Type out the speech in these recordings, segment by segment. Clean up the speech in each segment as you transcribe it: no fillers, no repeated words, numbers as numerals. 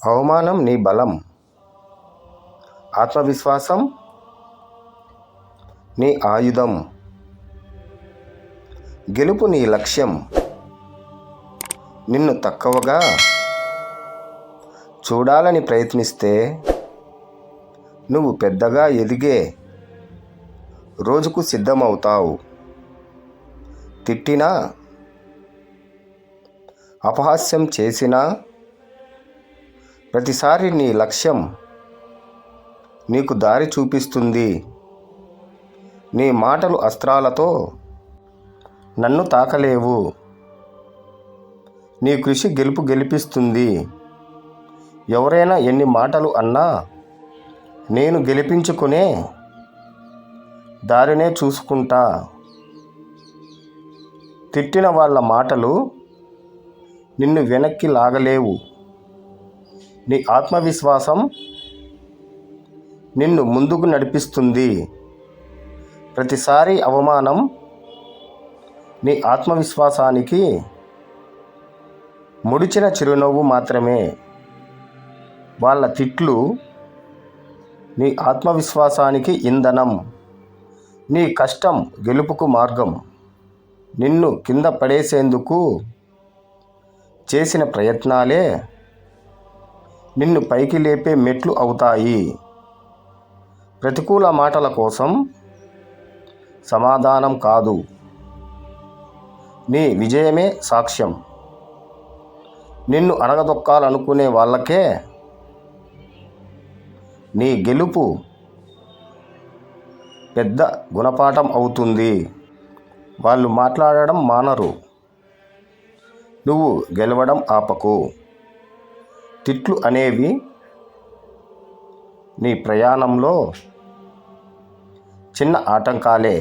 అవమానం నీ బలం, ఆత్మవిశ్వాసం నీ ఆయుధం. గెలుపు నీ లక్ష్యం. నిన్ను తక్కువగా చూడాలని ప్రయత్నిస్తే నువ్వు పెద్దగా ఎదిగే రోజుకు సిద్ధమవుతావు. తిట్టినా, అపహాస్యం చేసినా ప్రతిసారి నీ లక్ష్యం నీకు దారి చూపిస్తుంది. నీ మాటలు అస్త్రాలతో నన్ను తాకలేవు. నీ కృషి గెలిపిస్తుంది. ఎవరైనా ఎన్ని మాటలు అన్నా నేను గెలిపించుకునే దారినే చూసుకుంటా. తిట్టిన వాళ్ళ మాటలు నిన్ను వెనక్కి లాగలేవు. నీ ఆత్మవిశ్వాసం నిన్ను ముందుకు నడిపిస్తుంది. ప్రతిసారి అవమానం నీ ఆత్మవిశ్వాసానికి ముడిచిన చిరునవ్వు మాత్రమే. వాళ్ళ తిట్లు నీ ఆత్మవిశ్వాసానికి ఇంధనం. నీ కష్టం గెలుపుకు మార్గం. నిన్ను కింద పడేసేందుకు చేసిన ప్రయత్నాలే నిన్ను పైకి లేపే మెట్లు అవుతాయి. ప్రతికూల మాటల కోసం సమాధానం కాదు, నీ విజయమే సాక్ష్యం. నిన్ను అణగదొక్కాలనుకునే వాళ్ళకే నీ గెలుపు పెద్ద గుణపాఠం అవుతుంది. వాళ్ళు మాట్లాడడం మానరు, నువ్వు గెలవడం ఆపకు. తిట్లు అనేవి నీ ప్రయాణంలో చిన్న ఆటంకాలే.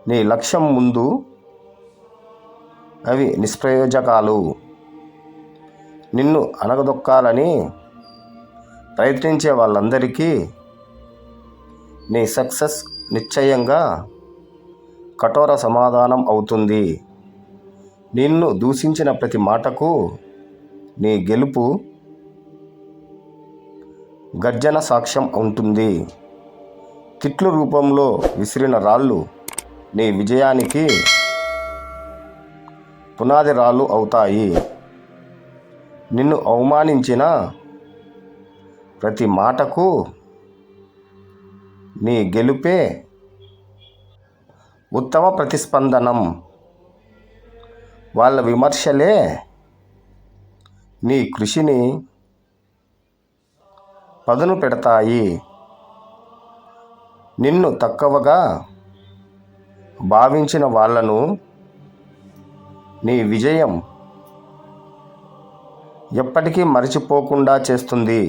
నీ లక్ష్యం ముందు అవి నిష్ప్రయోజకాలు. నిన్ను అణగదొక్కాలని ప్రయత్నించే వాళ్ళందరికీ నీ సక్సెస్ నిశ్చయంగా కఠోర సమాధానం అవుతుంది. నిన్ను దూషించిన ప్రతి మాటకు నీ గెలుపు గర్జన సాక్ష్యం ఉంటుంది. తిట్లు రూపంలో విసిరిన రాళ్ళు నీ విజయానికి పునాది రాళ్ళు అవుతాయి. నిన్ను అవమానించిన ప్రతి మాటకు నీ గెలుపే ఉత్తమ ప్రతిస్పందనం. వాళ్ళ విమర్శలే నీ కృషిని పదును పెడతాయి. నిన్ను తక్కువగా భావించిన వాళ్ళను నీ విజయం ఎప్పటికీ మరచిపోకుండా చేస్తుంది.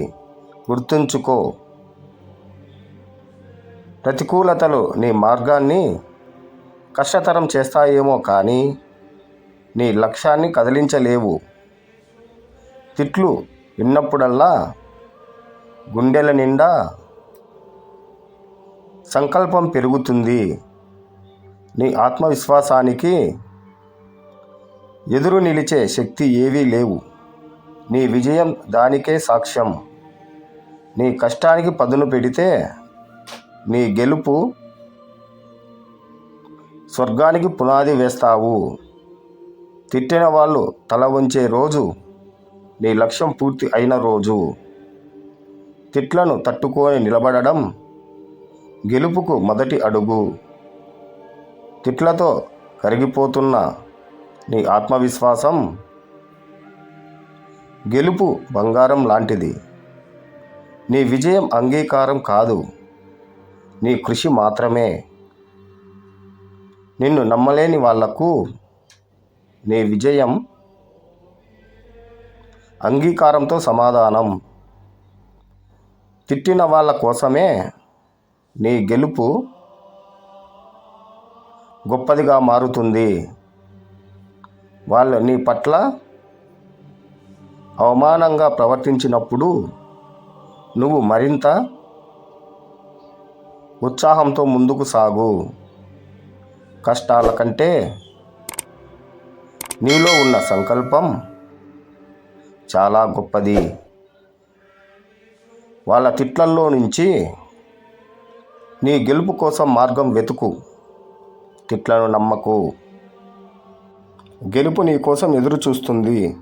గుర్తుంచుకో, ప్రతికూలతలు నీ మార్గాన్ని కష్టతరం చేస్తాయేమో కానీ నీ లక్ష్యాన్ని కదిలించలేవు. తిట్లు విన్నప్పుడల్లా గుండెల నిండా సంకల్పం పెరుగుతుంది. నీ ఆత్మవిశ్వాసానికి ఎదురు నిలిచే శక్తి ఏవీ లేవు. నీ విజయం దానికే సాక్ష్యం. నీ కష్టానికి పదును పెడితే నీ గెలుపు స్వర్గానికి పునాది వేస్తావు. తిట్టిన వాళ్ళు తల వంచే రోజు నీ లక్ష్యం పూర్తి అయిన రోజు. తిట్లను తట్టుకొని నిలబడడం గెలుపుకు మొదటి అడుగు. తిట్లతో కరిగిపోతున్న నీ ఆత్మవిశ్వాసం గెలుపు బంగారం లాంటిది. నీ విజయం అంగీకారం కాదు, నీ కృషి మాత్రమే. నిన్ను నమ్మలేని వాళ్లకు నీ విజయం అంగీకారంతో సమాధానం. తిట్టిన వాళ్ళ కోసమే నీ గెలుపు గొప్పదిగా మారుతుంది. వాళ్ళు నీ పట్ల అవమానంగా ప్రవర్తించినప్పుడు నువ్వు మరింత ఉత్సాహంతో ముందుకు సాగు. కష్టాల కంటే నీలో ఉన్న సంకల్పం చాలా గొప్పది. వాళ్ళ తిట్లల్లో నుంచి నీ గెలుపు కోసం మార్గం వెతుకు. తిట్లను నమ్మకు. గెలుపు నీ కోసం ఎదురు చూస్తుంది.